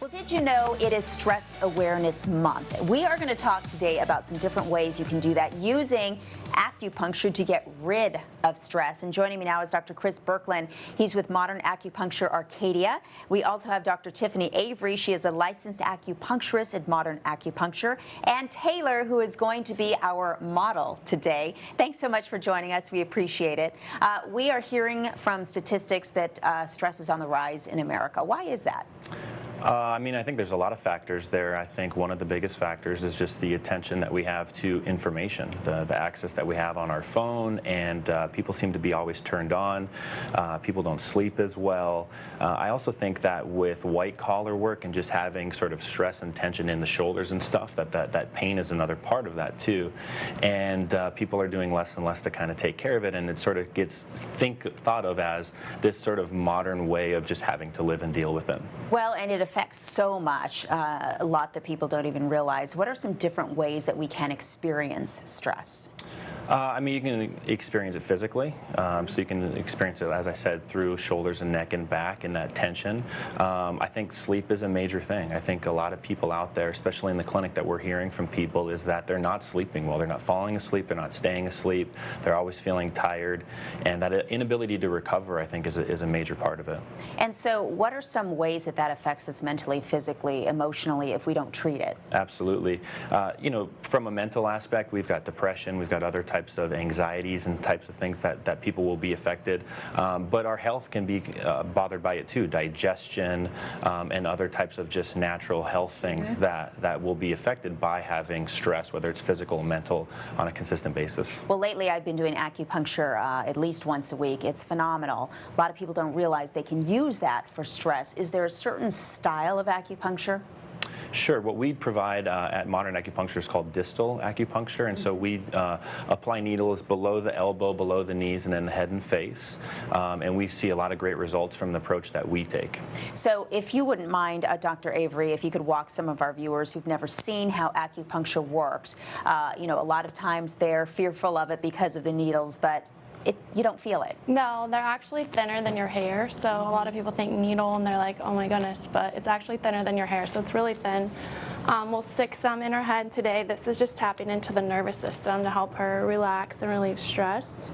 Well, did you know it is Stress Awareness Month? We are going to talk today about some different ways you can do that using acupuncture to get rid of stress. And joining me now is Dr. Chris Birkeland. He's with Modern Acupuncture Arcadia. We also have Dr. Tiffany Avery. She is a licensed acupuncturist at Modern Acupuncture. And Taylor, who is going to be our model today. Thanks so much for joining us. We appreciate it. We are hearing from statistics that stress is on the rise in America. Why is that? I think there's a lot of factors there. I think one of the biggest factors is just the attention that we have to information, the access that we have on our phone, and people seem to be always turned on. People don't sleep as well. I also think that with white-collar work and just having sort of stress and tension in the shoulders and stuff, that pain is another part of that too. And people are doing less and less to kind of take care of it, and it sort of gets thought of as this sort of modern way of just having to live and deal with it. Well, and it affects so much, a lot that people don't even realize. What are some different ways that we can experience stress? You can experience it physically, so you can experience it, as I said, through shoulders and neck and back and that tension. I think sleep is a major thing. I think a lot of people out there, especially in the clinic, that we're hearing from people is that they're not sleeping well. They're not falling asleep. They're not staying asleep. They're always feeling tired. And that inability to recover, I think, is a major part of it. And so what are some ways that that affects us mentally, physically, emotionally, if we don't treat it? Absolutely. From a mental aspect, we've got depression. We've got other types of anxieties and types of things that people will be affected. But our health can be bothered by it too. Digestion and other types of just natural health things that will be affected by having stress, whether it's physical or mental, on a consistent basis. Well, lately I've been doing acupuncture at least once a week. It's phenomenal. A lot of people don't realize they can use that for stress. Is there a certain style of acupuncture? Sure. What we provide at Modern Acupuncture is called distal acupuncture, and so we apply needles below the elbow, below the knees, and then the head and face. And we see a lot of great results from the approach that we take. So if you wouldn't mind, Dr. Avery, if you could walk some of our viewers who've never seen how acupuncture works. A lot of times they're fearful of it because of the needles, but you don't feel it. No, they're actually thinner than your hair. So a lot of people think needle and they're like, oh my goodness, but it's actually thinner than your hair. So it's really thin. We'll stick some in her head today. This is just tapping into the nervous system to help her relax and relieve stress.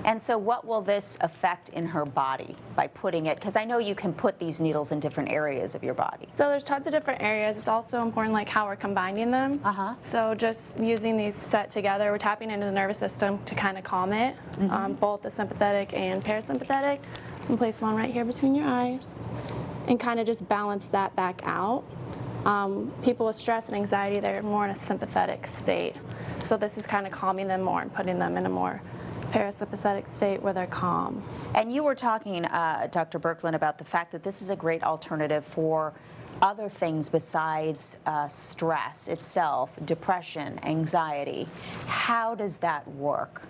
And so what will this affect in her body by putting it? Because I know you can put these needles in different areas of your body. So there's tons of different areas. It's also important like how we're combining them. So just using these set together, we're tapping into the nervous system to kind of calm it, both the sympathetic and parasympathetic. And place one right here between your eyes and kind of just balance that back out. People with stress and anxiety, they're more in a sympathetic state. So this is kind of calming them more and putting them in a more parasympathetic state where they're calm. And you were talking, Dr. Birkeland, about the fact that this is a great alternative for other things besides stress itself, depression, anxiety. How does that work?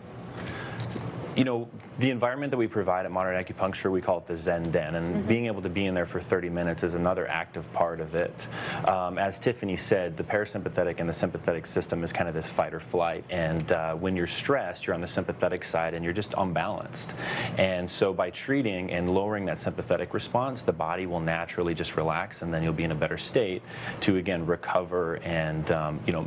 The environment that we provide at Modern Acupuncture, we call it the Zen Den, and being able to be in there for 30 minutes is another active part of it. As Tiffany said, the parasympathetic and the sympathetic system is kind of this fight or flight, and when you're stressed, you're on the sympathetic side and you're just unbalanced. And so by treating and lowering that sympathetic response, the body will naturally just relax, and then you'll be in a better state to, again, recover and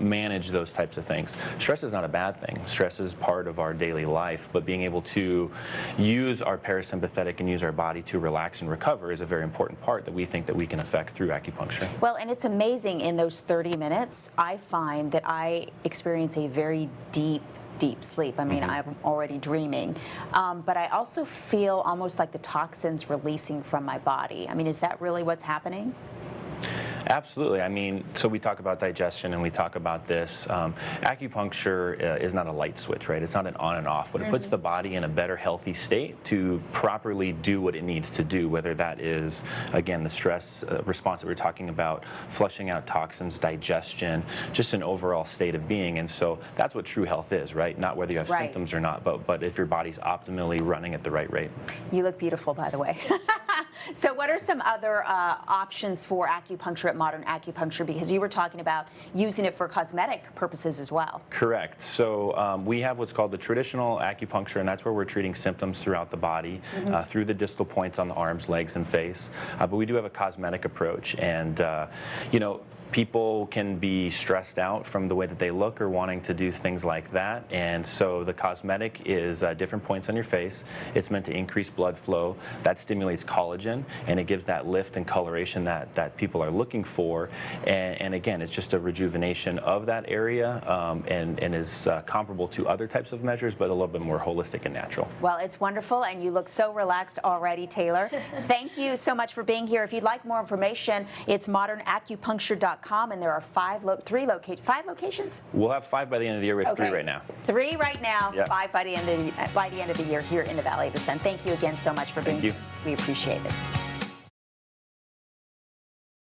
manage those types of things. Stress is not a bad thing. Stress is part of our daily life, but being able to use our parasympathetic and use our body to relax and recover is a very important part that we think that we can affect through acupuncture. Well, and it's amazing, in those 30 minutes, I find that I experience a very deep sleep. I'm already dreaming. But I also feel almost like the toxins releasing from my body. Is that really what's happening? Absolutely. So we talk about digestion and we talk about this. Acupuncture is not a light switch, right? It's not an on and off, but it puts the body in a better, healthy state to properly do what it needs to do, whether that is, again, the stress response that we're talking about, flushing out toxins, digestion, just an overall state of being. And so that's what true health is, right? Not whether you have symptoms or not, but if your body's optimally running at the right rate. You look beautiful, by the way. So what are some other options for acupuncture at Modern Acupuncture? Because you were talking about using it for cosmetic purposes as well. Correct. So we have what's called the traditional acupuncture, and that's where we're treating symptoms throughout the body, through the distal points on the arms, legs, and face. But we do have a cosmetic approach, and you know, people can be stressed out from the way that they look or wanting to do things like that, and so the cosmetic is different points on your face. It's meant to increase blood flow. That stimulates collagen, and it gives that lift and coloration that people are looking for, and again, it's just a rejuvenation of that area, and is comparable to other types of measures, but a little bit more holistic and natural. Well, it's wonderful, and you look so relaxed already, Taylor. Thank you so much for being here. If you'd like more information, it's modernacupuncture.com. And there are 5 locations? We'll have 5 by the end of the year. We have 3 right now. 3 right now, Yep. 5 by the end of the year here in the Valley of the Sun. Thank you again so much for being here. We appreciate it.